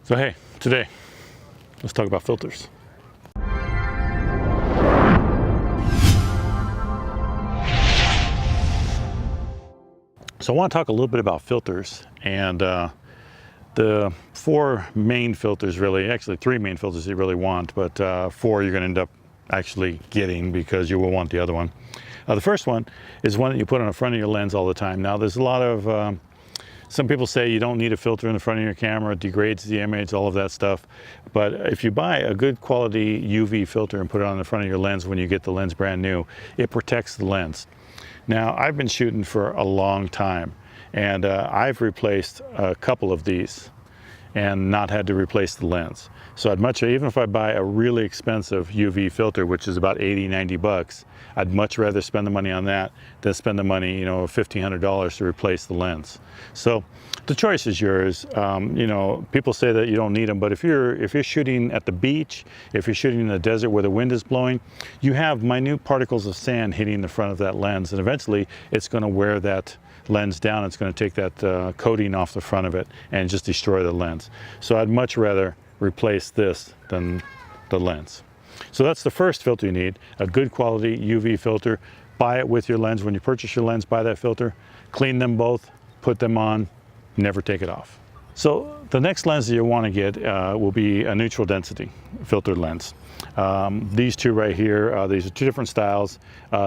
So hey, today, let's talk about filters. So I want to talk a little bit about filters and the four main filters, really, actually three main filters you really want, but four you're going to end up actually getting because you will want the other one. The first one is one that you put on the front of your lens all the time. Now there's a lot of some people say you don't need a filter in the front of your camera, it degrades the image, all of that stuff. But if you buy a good quality UV filter and put it on the front of your lens when you get the lens brand new, it protects the lens. Now, I've been shooting for a long time, and I've replaced a couple of these and not had to replace the lens. So I'd much, even if I buy a really expensive UV filter, which is about 80, 90 bucks, I'd much rather spend the money on that than spend the money, $1,500 to replace the lens. So the choice is yours. People say that you don't need them, but if you're shooting at the beach, if you're shooting in the desert where the wind is blowing, you have minute particles of sand hitting the front of that lens, and eventually it's going to wear that lens down. It's going to take that coating off the front of it and just destroy the lens. So I'd much rather replace this than the lens. So that's the first filter you need, a good quality UV filter. Buy it with your lens. When you purchase your lens, buy that filter, clean them both, put them on, never take it off. So the next lens that you want to get will be a neutral density filtered lens. These two right here, these are two different styles.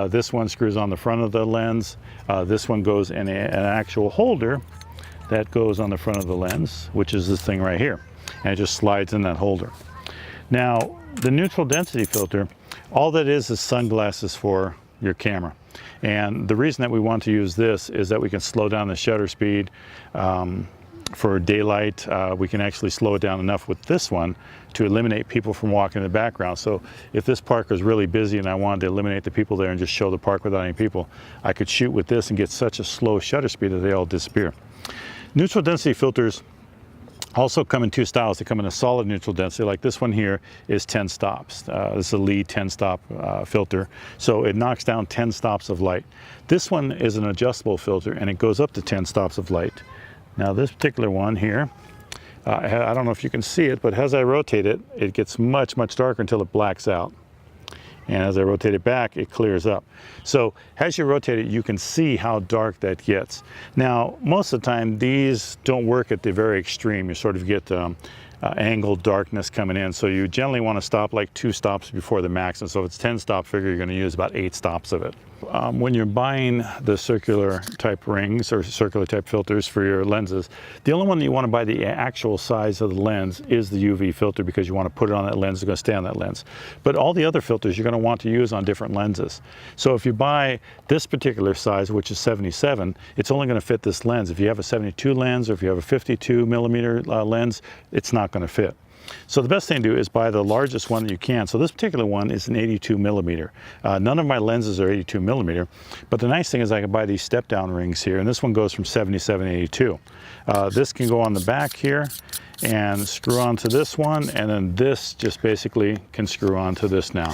This one screws on the front of the lens. This one goes in an actual holder that goes on the front of the lens, which is this thing right here. And it just slides in that holder. Now, the neutral density filter, all that is sunglasses for your camera. And the reason that we want to use this is that we can slow down the shutter speed. For daylight, we can actually slow it down enough with this one to eliminate people from walking in the background. So if this park was really busy and I wanted to eliminate the people there and just show the park without any people, I could shoot with this and get such a slow shutter speed that they all disappear. Neutral density filters also come in two styles. They come in a solid neutral density, like this one here is 10 stops. This is a lead 10 stop filter. So it knocks down 10 stops of light. This one is an adjustable filter and it goes up to 10 stops of light. Now this particular one here, I don't know if you can see it, but as I rotate it, it gets much, much darker until it blacks out. And as I rotate it back, it clears up. So as you rotate it, you can see how dark that gets. Now, most of the time, these don't work at the very extreme. You sort of get angled darkness coming in. So you generally want to stop like 2 stops before the max. And so if it's 10 stop figure, you're going to use about 8 stops of it. When you're buying the circular type rings or circular type filters for your lenses, the only one that you want to buy the actual size of the lens is the UV filter, because you want to put it on that lens, it's going to stay on that lens. But all the other filters you're going to want to use on different lenses. So if you buy this particular size, which is 77, it's only going to fit this lens. If you have a 72 lens or if you have a 52 millimeter lens, it's not going to fit. So the best thing to do is buy the largest one that you can. So this particular one is an 82 millimeter. None of my lenses are 82 millimeter, but the nice thing is I can buy these step down rings here, and this one goes from 77 to 82. This can go on the back here and screw onto this one, and then this just basically can screw onto this now.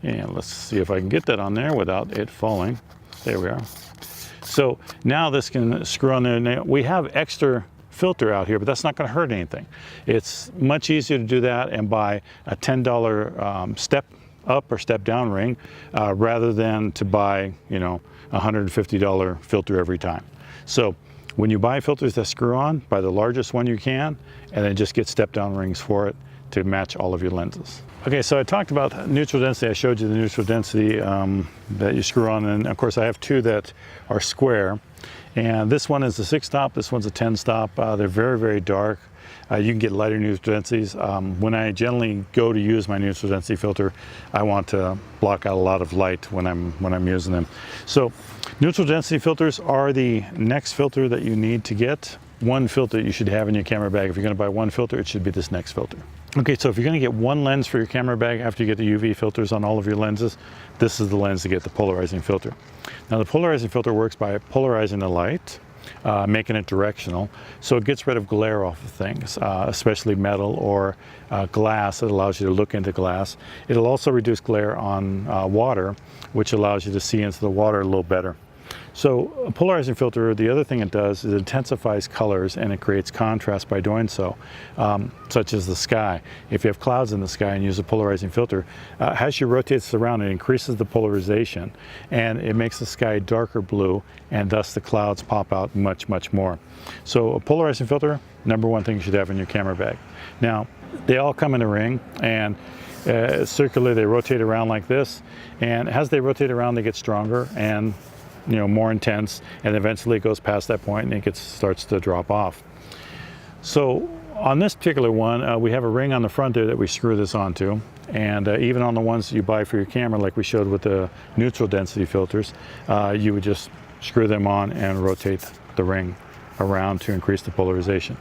And let's see if I can get that on there without it falling. There we are. So now this can screw on there. Now we have extra filter out here, but that's not going to hurt anything. It's much easier to do that and buy a $10 step up or step down ring rather than to buy $150 filter every time. So when you buy filters that screw on, buy the largest one you can and then just get step down rings for it to match all of your lenses. Okay, so I talked about neutral density. I showed you the neutral density that you screw on, and of course I have 2 that are square. And this one is a 6 stop, this one's a 10 stop. They're very, very dark. You can get lighter neutral densities. When I generally go to use my neutral density filter, I want to block out a lot of light when I'm using them. So neutral density filters are the next filter that you need to get. One filter you should have in your camera bag. If you're going to buy one filter, it should be this next filter. Okay, so if you're going to get one lens for your camera bag after you get the UV filters on all of your lenses, this is the lens to get, the polarizing filter. Now the polarizing filter works by polarizing the light, making it directional, so it gets rid of glare off of things, especially metal or glass. It allows you to look into glass. It'll also reduce glare on water, which allows you to see into the water a little better. So a polarizing filter, the other thing it does is it intensifies colors and it creates contrast by doing so, such as the sky. If you have clouds in the sky and use a polarizing filter, as you rotate this around, it increases the polarization and it makes the sky darker blue, and thus the clouds pop out much, much more. So a polarizing filter, number one thing you should have in your camera bag. Now, they all come in a ring, and circularly they rotate around like this, and as they rotate around they get stronger and more intense, and eventually it goes past that point and it starts to drop off. So on this particular one, we have a ring on the front there that we screw this onto, and even on the ones that you buy for your camera, like we showed with the neutral density filters, you would just screw them on and rotate the ring around to increase the polarization.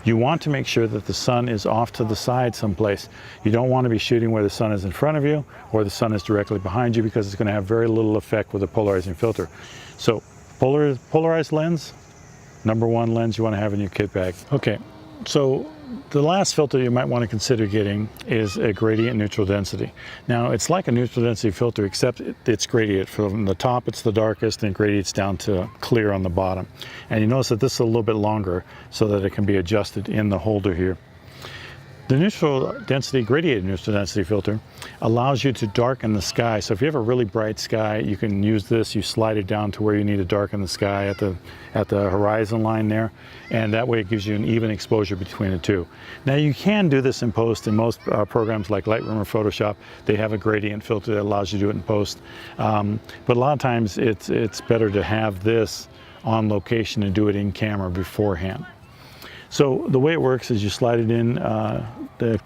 You want to make sure that the sun is off to the side someplace. You don't want to be shooting where the sun is in front of you or the sun is directly behind you, because it's going to have very little effect with a polarizing filter. So polarized lens, number one lens you want to have in your kit bag. Okay, so the last filter you might want to consider getting is a gradient neutral density. Now, it's like a neutral density filter, except it's gradient. From the top it's the darkest and gradients down to clear on the bottom. And you notice that this is a little bit longer so that it can be adjusted in the holder here. The neutral density, gradient neutral density filter allows you to darken the sky. So if you have a really bright sky, you can use this. You slide it down to where you need to darken the sky at the horizon line there, and that way it gives you an even exposure between the two. Now, you can do this in post. In most programs like Lightroom or Photoshop, they have a gradient filter that allows you to do it in post. But a lot of times it's better to have this on location and do it in camera beforehand. So the way it works is you slide it in the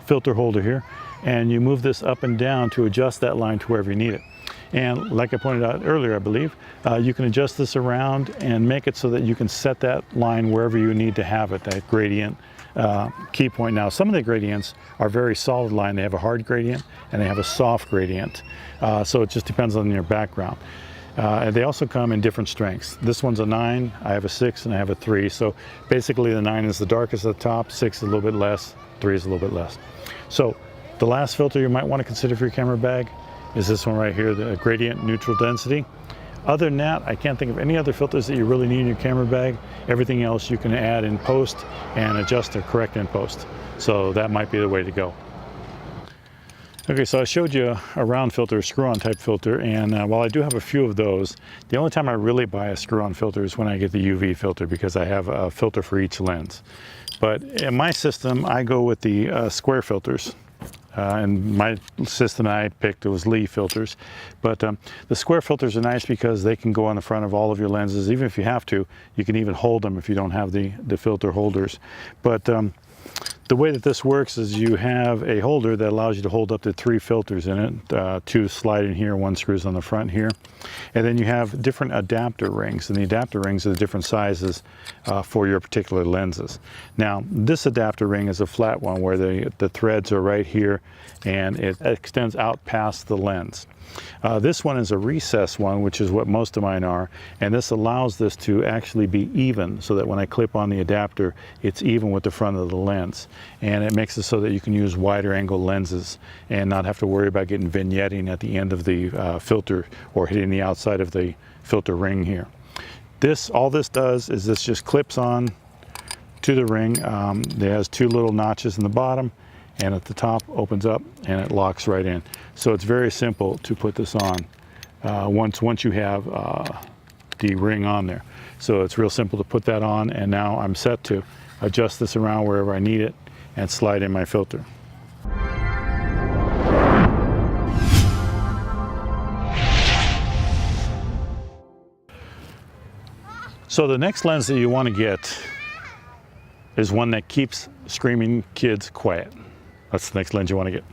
filter holder here, and you move this up and down to adjust that line to wherever you need it. And like I pointed out earlier, I believe, you can adjust this around and make it so that you can set that line wherever you need to have it, that gradient key point. Now, some of the gradients are very solid line. They have a hard gradient and they have a soft gradient. So it just depends on your background. And they also come in different strengths. This one's a 9, I have a 6, and I have a 3. So basically the 9 is the darkest at the top, 6 is a little bit less, 3 is a little bit less. So the last filter you might want to consider for your camera bag is this one right here, the gradient neutral density. Other than that, I can't think of any other filters that you really need in your camera bag. Everything else you can add in post and adjust or correct in post. So that might be the way to go. Okay, so I showed you a round filter, screw-on type filter, and while I do have a few of those, the only time I really buy a screw-on filter is when I get the UV filter, because I have a filter for each lens. But in my system, I go with the square filters. And my system I picked was Lee filters. But the square filters are nice because they can go on the front of all of your lenses. Even if you have to, you can even hold them if you don't have the filter holders. But the way that this works is you have a holder that allows you to hold up to 3 filters in it. 2 slide in here, 1 screws on the front here. And then you have different adapter rings, and the adapter rings are the different sizes for your particular lenses. Now, this adapter ring is a flat one where the threads are right here and it extends out past the lens. This one is a recessed one, which is what most of mine are, and this allows this to actually be even, so that when I clip on the adapter, it's even with the front of the lens. And it makes it so that you can use wider angle lenses and not have to worry about getting vignetting at the end of the filter or hitting the outside of the filter ring here. All this does is this just clips on to the ring. It has 2 little notches in the bottom, and at the top opens up and it locks right in. So it's very simple to put this on once you have the ring on there. So it's real simple to put that on, and now I'm set to adjust this around wherever I need it and slide in my filter. So the next lens that you want to get is one that keeps screaming kids quiet. That's the next lens you want to get.